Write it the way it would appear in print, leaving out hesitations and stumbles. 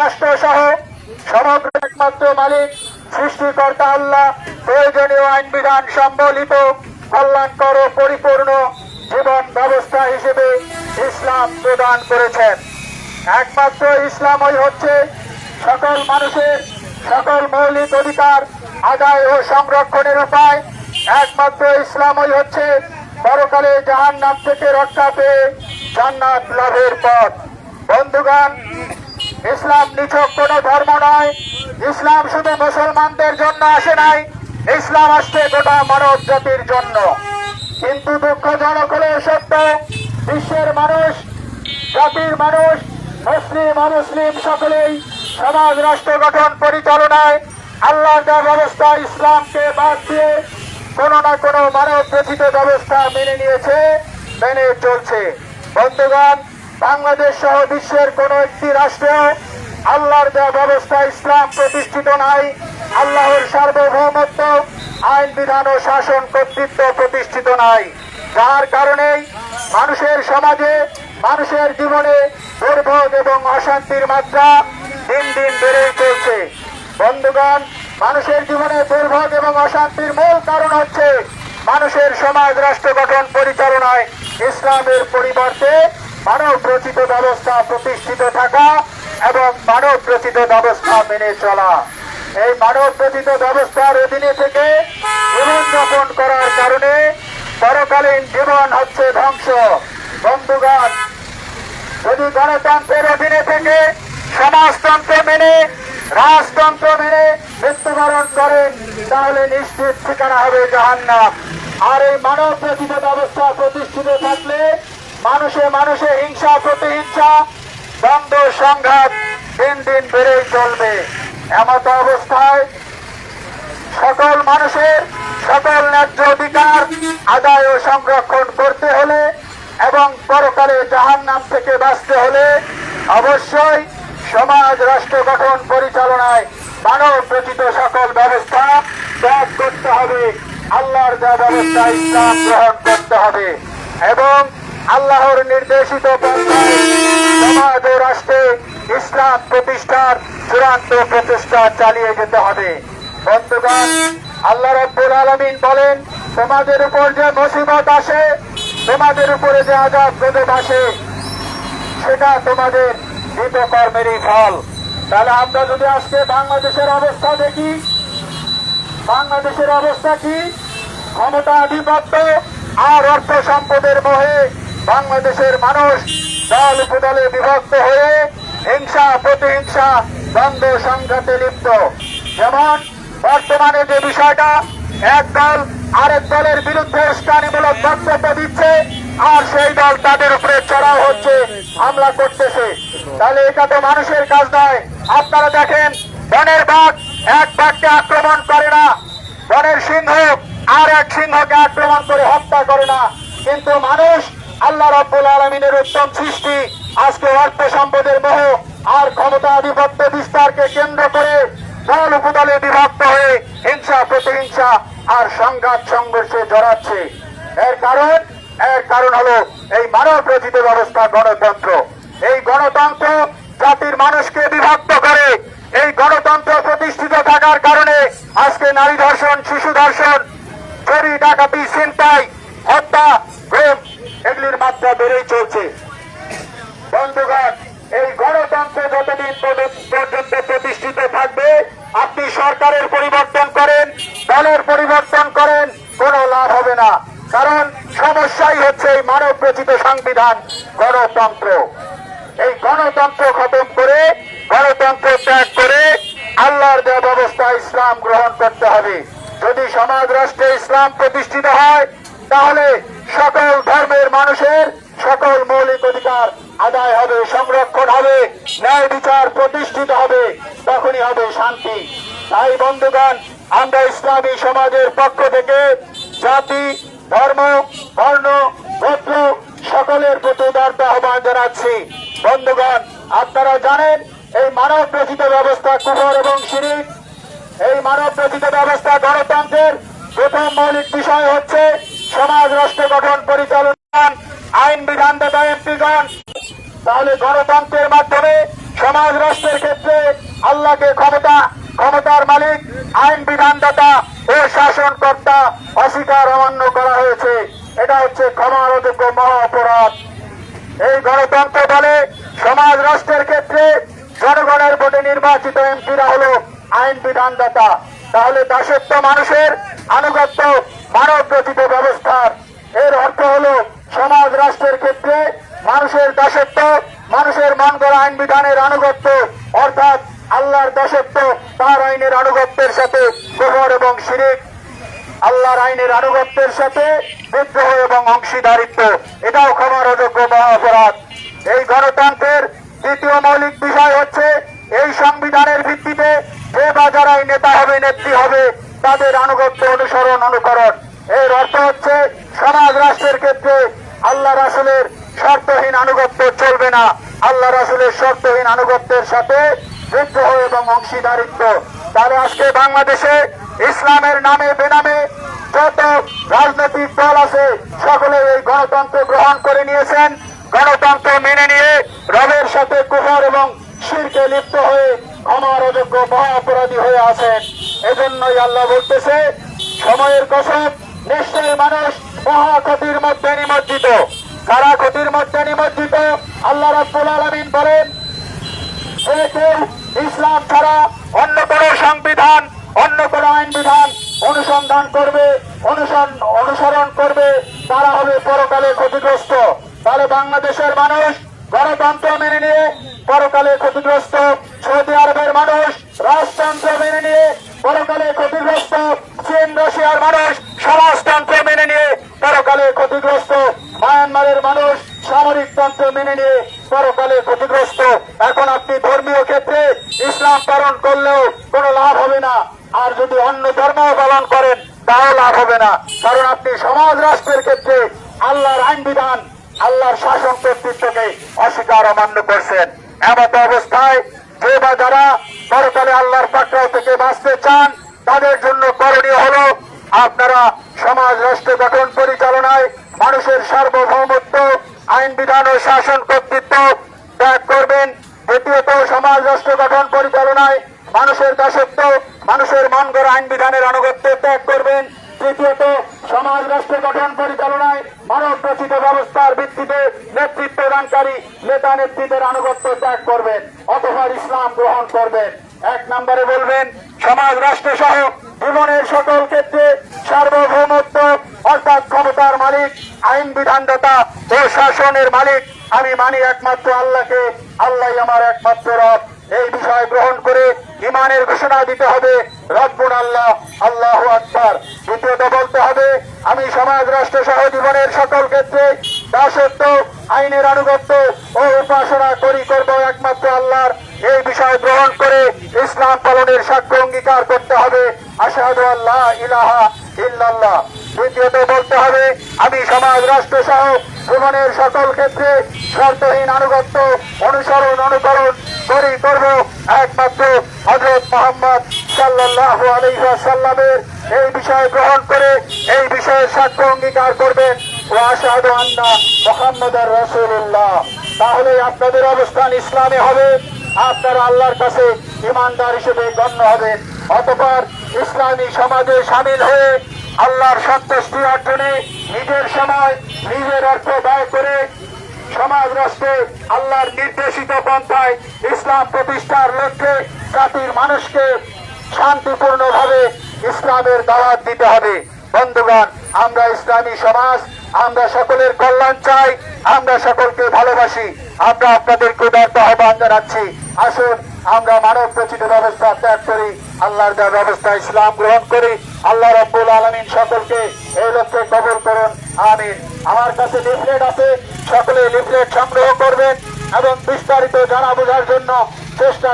রাষ্ট্র সহ সমগ্র একমাত্র মালিক সৃষ্টিকর্তা আল্লাহ প্রয়োজনীয় আইন বিধান সম্বলিত কল্যাণকর ও পরিপূর্ণ জীবন ব্যবস্থা হিসেবে ইসলাম প্রদান করেছেন। একমাত্র ইসলামই হচ্ছে সকল মানুষের সকল মৌলিক অধিকার আদায় ও সংরক্ষণের উপায়। একমাত্র ইসলামই হচ্ছে পরকালে জাহান্নাম থেকে রক্ষা পেয়ে জান্নাত লাভের পথ। বন্ধুগণ, ইসলাম নিছক কোন ধর্ম নয়। ইসলাম শুধু মুসলমানদের জন্য আসে নাই, ইসলাম আসছে গোটা মানব জাতির জন্য। কিন্তু দুঃখজনক হলে সত্য, বিশ্বের মানুষ, জাতির মানুষ, মুসলিম অমুসলিম সকলেই সমাজ রাষ্ট্র গঠন পরিচালনায় আল্লাহর দেওয়া ব্যবস্থা ইসলামকে বাদ দিয়ে কোন না কোন মানব রচিত ব্যবস্থা মেনে নিয়েছে, মেনে চলছে। বন্ধুগণ, বাংলাদেশ সহ বিশ্বের কোন একটি রাষ্ট্রে আল্লাহর দেওয়া ব্যবস্থা ইসলাম প্রতিষ্ঠিত নাই। আল্লাহর সার্বভৌমত্ব, আইন বিধান ও শাসন কর্তৃত্ব প্রতিষ্ঠিত নাই, যার কারণেই মানুষের সমাজে, মানুষের জীবনে দুর্ভোগ এবং অশান্তির মাত্রা দিন দিন বেড়েই চলছে। বন্ধুগণ, মানুষের জীবনে দুর্ভোগ এবং অশান্তির মূল কারণ হচ্ছে মানুষের সমাজ রাষ্ট্র গঠন পরিচালনায় ইসলামের পরিবর্তে মানব রচিত ব্যবস্থা প্রতিষ্ঠিত থাকা এবং মানব রচিত ব্যবস্থা মেনে চলা। এই মানব রচিত ব্যবস্থার অধীনে থেকে জীবনযাপন করার কারণে পরকালীন জীবন হচ্ছে ধ্বংস। বন্ধুগণ, যদি গণতন্ত্রের অধীনে থেকে সমাজতন্ত্র মেনে, রাজতন্ত্র মেনে মৃত্যুবরণ করেন, তাহলে নিশ্চিত ঠিকানা হবে জাহান্নাম। আর এই মানব রচিত ব্যবস্থা প্রতিষ্ঠিত থাকলে মানুষে মানুষে হিংসা প্রতিহিংসা, দ্বন্দ্ব সংঘাত দিন দিন বেড়েই চলবে। এমত অবস্থায় সকল মানুষের সকল ন্যায্য অধিকার আদায় ও সংরক্ষণ করতে হলে এবং পরকালে জাহান্নাম থেকে বাঁচতে হলে অবশ্যই সমাজ রাষ্ট্র গঠন পরিচালনায় মানব রচিত সকল ব্যবস্থা ত্যাগ করতে হবে, আল্লাহর দেওয়া ব্যবস্থা ইসলাম গ্রহণ করতে হবে এবং আল্লাহর নির্দেশিত পন্থায় সমাজ ও রাষ্ট্রে ইসলাম প্রতিষ্ঠার চূড়ান্ত প্রচেষ্টা চালিয়ে যেতে হবে। বন্ধুগণ, আল্লাহ রাব্বুল আলামিন বলেন, তোমাদের উপর যে মুসিবত আসে, তোমাদের উপরে যে আযাব গজব আসে, সেটা তোমাদের কৃতকর্মেরই ফল। তাহলে আমরা যদি আজকে বাংলাদেশের অবস্থা দেখি, বাংলাদেশের অবস্থা কি? ক্ষমতা আধিপত্য আর অর্থ সম্পদের মোহে বাংলাদেশের মানুষ দল উপদলে বিভক্ত হয়ে হিংসা প্রতিহিংসা দ্বন্দ্ব সংঘাতে লিপ্ত। যেমন বর্তমানে যে বিষয়টা, এক দল আরেক দলের বিরুদ্ধে উস্কানিমূলক বক্তব্য দিচ্ছে আর সেই দল তাদের উপরে চড়াও হচ্ছে, হামলা করতেছে। তাহলে এটা তো মানুষের কাজ নয়। আপনারা দেখেন, বনের বাঘ এক বাঘকে আক্রমণ করে না, বনের সিংহ আর এক সিংহকে আক্রমণ করে হত্যা করে না। কিন্তু মানুষ আল্লাহ রাব্বুল আলামিনের উত্তম সৃষ্টি আজকে অর্থ সম্পদের মোহ আর ক্ষমতা আধিপত্য বিস্তারকে কেন্দ্র করে দল উপদলে বিভক্ত হয়ে হিংসা প্রতিহিংসা আর সংঘাত সংঘর্ষে জড়াচ্ছে। এর কারণ হলো এই মানব রচিত ব্যবস্থা গণতন্ত্র। এই গণতন্ত্র জাতির মানুষকে বিভক্ত করে। এই গণতন্ত্র প্রতিষ্ঠিত থাকার কারণে আজকে নারী ধর্ষণ, শিশু ধর্ষণ, চুরি, ডাকাতি, ছিনতাই, হত্যা, গুম এগুলির মাত্রা বেড়েই চলছে। বন্ধুগণ, এই গণতন্ত্র যতদিন পর্যন্ত প্রতিষ্ঠিত থাকবে, আপনি সরকারের পরিবর্তন করেন, দলের পরিবর্তন করেন, কোনো লাভ হবে না। কারণ সমস্যাই হচ্ছে এই মানব রচিত সংবিধান গণতন্ত্র। এই গণতন্ত্র খতম করে, গণতন্ত্র ত্যাগ করে আল্লাহর দেওয়া ব্যবস্থা ইসলাম গ্রহণ করতে হবে। যদি সমাজ রাষ্ট্রে ইসলাম প্রতিষ্ঠিত হয়, তাহলে সকল ধর্মের মানুষের সকল মৌলিক অধিকার আদায় হবে, সংরক্ষণ হবে, ন্যায় বিচার প্রতিষ্ঠিত হবে, তখনই হবে শান্তি। তাই বন্ধুগণ, আমরা ইসলামী সমাজের পক্ষ থেকে জাতি, ধর্ম, বর্ণ, গোত্র সকলের প্রতি উদারতা আহ্বান জানাচ্ছি। বন্ধুগণ, আপনারা জানেন এই মানব রচিত ব্যবস্থা কুফর এবং শিরক। এই মানব রচিত ব্যবস্থা গণতন্ত্রের প্রথম মৌলিক বিষয় হচ্ছে সমাজ রাষ্ট্র গঠন পরিচালনা, আইন বিধান দাতা এমপিগণ। তাহলে গণতন্ত্রের মাধ্যমে সমাজ রাষ্ট্রের ক্ষেত্রে আল্লাহকে ক্ষমতার মালিক, আইন বিধানদাতা ও শাসনকর্তা অস্বীকার অমান্য করা হয়েছে। এটা হচ্ছে ক্ষমার অযোগ্য মহা অপরাধ। এই গণতন্ত্র বলে সমাজ রাষ্ট্রের ক্ষেত্রে জনগণের ভোটে নির্বাচিত এমপিরা হলো আইন বিধানদাতা। তাহলে দাসত্ব মানুষের আনুগত্য মানব রচিত ব্যবস্থার, এর অর্থ হলো সমাজ রাষ্ট্রের ক্ষেত্রে মানুষের দাসত্ব, মানুষের মন গড়া আইন বিধানের আনুগত্য, অর্থাৎ আল্লাহর দাসত্ব তার আইনের আনুগত্যের সাথে কুফর এবং শিরক, আল্লাহর আইনের আনুগত্যের সাথে বিদ্রোহ এবং অংশীদারিত্ব, এটাও ক্ষমার অযোগ্য মহা অপরাধ। এই গণতন্ত্রের দ্বিতীয় মৌলিক বিষয় হচ্ছে এই সংবিধানের ভিত্তিতে যে বা যারাই নেতা হবে, নেত্রী হবে, তাদের আনুগত্য, অনুসরণ, অনুকরণ। এর অর্থ হচ্ছে সমাজ রাষ্ট্রের ক্ষেত্রে আল্লাহ রাসূলের শর্তহীন আনুগত্য চলবে না। আল্লাহ রাসূলের শর্তহীন আনুগত্যের সাথে বিদ্রোহ এবং অংশীদারিত্ব। তাহলে আজকে বাংলাদেশে ইসলামের নামে বেনামে যত রাজনৈতিক দল আছে সকলে এই গণতন্ত্র গ্রহণ করে নিয়েছেন। গণতন্ত্র মেনে নিয়ে রবের সাথে কুফর এবং শিরকে লিপ্ত হয়ে ক্ষমার অযোগ্য মহা অপরাধী হয়ে আছেন। এজন্যই আল্লাহ বলতেছে, সময়ের কসম, নিশ্চয়ই মানুষ মহা ক্ষতির মধ্যে নিমজ্জিত। কারা ক্ষতির মধ্যে নিমজ্জিত? আল্লাহ রাব্বুল আলামিন বলেন, যে কেউ ইসলাম ছাড়া অন্য কোন সংবিধান, অন্য কোন আইন বিধান অনুসন্ধান করবে, অনুসরণ করবে, তারা হবে পরকালে ক্ষতিগ্রস্ত। তাহলে বাংলাদেশের মানুষ গণতন্ত্র মেনে নিয়ে পরকালে ক্ষতিগ্রস্ত, সৌদি আরবের মানুষ রাজতন্ত্র মেনে নিয়ে পরকালে ক্ষতিগ্রস্ত, চীন রাশিয়ার মানুষ সমাজতন্ত্র মেনে নিয়ে পরকালে ক্ষতিগ্রস্ত, মায়ানমারের মানুষ সামরিক তন্ত্র মেনে নিয়ে পরকালে ক্ষতিগ্রস্ত। এখন আপনি ধর্মীয় ক্ষেত্রে ইসলাম পালন করলেও কোনো লাভ হবে না, আর যদি অন্য ধর্ম পালন করেন তাও লাভ হবে না, কারণ আপনি সমাজ রাষ্ট্রের ক্ষেত্রে আল্লাহর আইন বিধান, আল্লাহর শাসন কর্তৃত্বকে অস্বীকার অমান্য করছেন। এমত অবস্থায় যে বা যারা পরকালে আল্লাহর পাকড়াও থেকে বাঁচতে চান, তাদের জন্য করণীয় হলো আপনারা সমাজ রাষ্ট্র গঠন পরিচালনায় মানুষের সার্বভৌমত্ব, আইন বিধান ও শাসন কর্তৃত্ব ত্যাগ করবেন। দ্বিতীয়ত, সমাজ রাষ্ট্র গঠন পরিচালনায় মানুষের দাসত্ব, মানুষের মন গড়া আইন বিধানের আনুগত্য ত্যাগ করবেন। তৃতীয়ত, সমাজ রাষ্ট্র গঠন পরিচালনায় মানব রচিত ব্যবস্থার ভিত্তিতে নেতৃত্ব দানকারী নেতা নেত্রীদের আনুগত্য ত্যাগ করবেন, অথবা ইসলাম গ্রহণ করবেন। এক নম্বরে বলবেন, সমাজ রাষ্ট্র সহ জীবনের সকল ক্ষেত্রে সার্বভৌমত্ব, অর্থাৎ ক্ষমতার মালিক, আইন বিধানদাতা ও শাসনের মালিক আমি মানি একমাত্র আল্লাহকে, আল্লাহই আমার একমাত্র রব। এই বিষয় গ্রহণ করে ঈমানের ঘোষণা দিতে হবে, রব্বুল আল্লাহ, আল্লাহু আকবার। দ্বিতীয়ত বলতে হবে, আমি সমাজ রাষ্ট্র সহ জীবনের সকল ক্ষেত্রে দাসত্ব, আইনের আনুগত্য ও উপাসনা করব একমাত্র আল্লাহর। এই বিষয় গ্রহণ করে ইসলাম পালনের সাক্ষ্য অঙ্গীকার করতে হবে, আশহাদু আল্লা ইলাহা ইল্লাল্লাহ। তৃতীয়ত বলতে হবে, আমি সমাজ রাষ্ট্র সহ জীবনের সকল ক্ষেত্রে শর্তহীন আনুগত্য, অনুসরণ, অনুকরণ করব একমাত্র হযরত মুহাম্মদ সাল্লাল্লাহু আলাইহি ওয়াসাল্লামের। এই বিষয় গ্রহণ করে এই বিষয়ের সাক্ষ্য অঙ্গীকার করবেন, ওয়া আশহাদু আন্না মুহাম্মাদার রাসূলুল্লাহ। তাহলে আপনাদের অবস্থান ইসলামে হবে, আপনারা আল্লাহর কাছে ঈমানদার হিসেবে গণ্য হবেন। অতঃপর ইসলামী সমাজে শামিল হয়ে আল্লাহর সন্তুষ্টি অর্জনে নিজের সময়, নিজের অর্থ ব্যয় করে সমাজ রাষ্ট্রে আল্লাহর নির্দেশিত পন্থায় ইসলাম প্রতিষ্ঠার লক্ষ্যে জাতির মানুষকে শান্তিপূর্ণভাবে ইসলামের দাওয়াত দিতে হবে। বন্ধুগণ, আমরা ইসলামী সমাজ, আমরা সকলের কল্যাণ চাই, আমরা সকলকে ভালোবাসি। আমরা আপনাদেরকে উদারত আহ্বান জানাচ্ছি, আসুন আমরা মানব রচিত ব্যবস্থা ত্যাগ করি, আল্লাহর দেওয়া ব্যবস্থা ইসলাম গ্রহণ করি। আল্লাহ রাব্বুল আলামিন সকলকে এই লক্ষ্যে কবুল করুন, আমিন। আমার কাছে লিফলেট আছে, সকলে লিফলেট সংগ্রহ করবেন এবং বিস্তারিত জানা বোঝার জন্য চেষ্টা